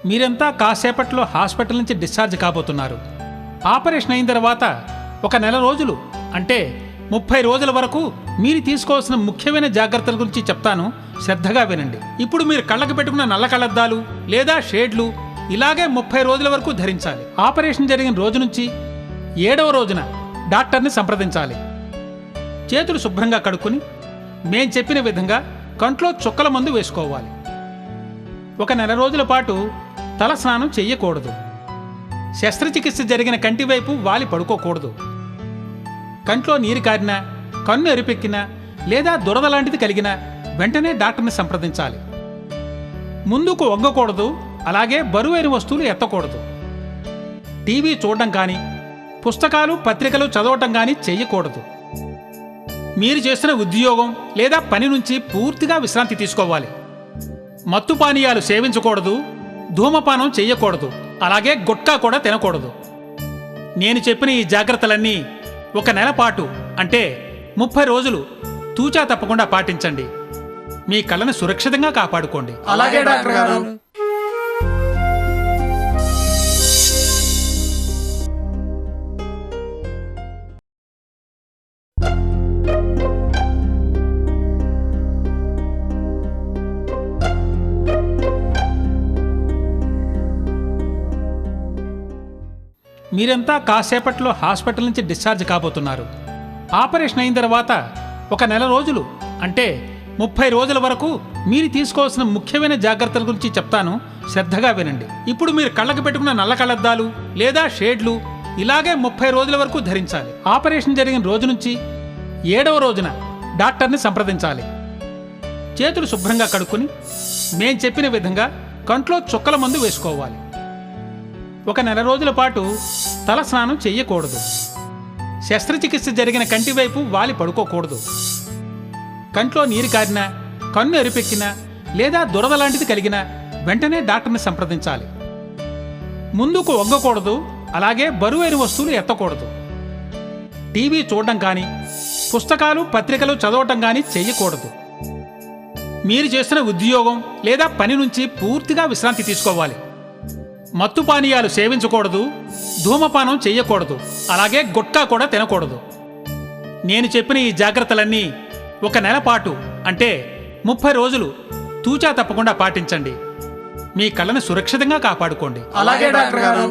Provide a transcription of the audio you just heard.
మీరంతా కాసేపట్లో హాస్పిటల్ నుంచి డిశ్చార్జ్ కాబోతున్నారు. ఆపరేషన్ అయిన తర్వాత ఒక నెల రోజులు అంటే 30 రోజుల వరకు మీరు తీసుకోవాల్సిన ముఖ్యమైన జాగ్రత్తల గురించి చెప్తాను, శ్రద్ధగా వినండి. ఇప్పుడు మీరు కళ్ళకు పెట్టుకున్న నల్ల కళ్ళద్దాలు లేదా షేడ్లు ఇలాగే 30 రోజుల వరకు ధరించాలి. ఆపరేషన్ జరిగిన రోజు నుంచి 7వ రోజున డాక్టర్ని సంప్రదించాలి. చేతులు శుభ్రంగా కడుక్కొని మేం చెప్పిన విధంగా కంట్లో చుక్కల మందు వేసుకోవాలి. ఒక నెల రోజుల పాటు తల స్నానం చెయ్యకూడదు. శస్త్రచికిత్స జరిగిన కంటి వైపు వాలి పడుకోకూడదు. కంట్లో నీరు కారినా, కన్ను ఎరిపెక్కినా లేదా దురద లాంటిది కలిగినా వెంటనే డాక్టర్ని సంప్రదించాలి. ముందుకు వంగకూడదు, అలాగే బరువైన వస్తువులు ఎత్తకూడదు. టీవీ చూడడం కానీ, పుస్తకాలు పత్రికలు చదవటం కానీ చెయ్యకూడదు. మీరు చేస్తున్న ఉద్యోగం లేదా పని నుంచి పూర్తిగా విశ్రాంతి తీసుకోవాలి. మత్తు పానీయాలు సేవించకూడదు, ధూమపానం చెయ్యకూడదు, అలాగే గుట్కా కూడా తినకూడదు. నేను చెప్పిన ఈ జాగ్రత్తలన్నీ ఒక నెల పాటు అంటే 30 రోజులు తూచా తప్పకుండా పాటించండి. మీ కళ్ళను సురక్షితంగా కాపాడుకోండి. అలాగే డాక్టర్ గారు. మీరంతా కాసేపట్లో హాస్పిటల్ నుంచి డిశ్చార్జ్ కాబోతున్నారు. ఆపరేషన్ అయిన తర్వాత ఒక నెల రోజులు అంటే 30 రోజుల వరకు మీరు తీసుకోవాల్సిన ముఖ్యమైన జాగ్రత్తల గురించి చెప్తాను, శ్రద్ధగా వినండి. ఇప్పుడు మీరు కళ్ళకు పెట్టుకున్న నల్ల కళ్ళద్దాలు లేదా షేడ్లు ఇలాగే 30 రోజుల వరకు ధరించాలి. ఆపరేషన్ జరిగిన రోజు నుంచి 7వ రోజున డాక్టర్ని సంప్రదించాలి. చేతులు శుభ్రంగా కడుక్కొని మేం చెప్పిన విధంగా కంట్లో చుక్కల మందు వేసుకోవాలి. ఒక నెల రోజుల పాటు తల స్నానం చెయ్యకూడదు. శస్త్రచికిత్స జరిగిన కంటి వైపు వాలి పడుకోకూడదు. కంట్లో నీరు కారినా, కన్ను ఎరిపెక్కినా లేదా దురద లాంటిది కలిగినా వెంటనే డాక్టర్ని సంప్రదించాలి. ముందుకు వంగకూడదు, అలాగే బరువైన వస్తువులు ఎత్తకూడదు. టీవీ చూడడం కానీ, పుస్తకాలు పత్రికలు చదవటం కానీ చెయ్యకూడదు. మీరు చేస్తున్న ఉద్యోగం లేదా పని నుంచి పూర్తిగా విశ్రాంతి తీసుకోవాలి. మత్తు పానీయాలు సేవించకూడదు, ధూమపానం చెయ్యకూడదు, అలాగే గుట్కా కూడా తినకూడదు. నేను చెప్పిన ఈ జాగ్రత్తలన్నీ ఒక నెల పాటు అంటే 30 రోజులు తూచా తప్పకుండా పాటించండి. మీ కళ్ళను సురక్షితంగా కాపాడుకోండి. అలాగే డాక్టర్ గారు.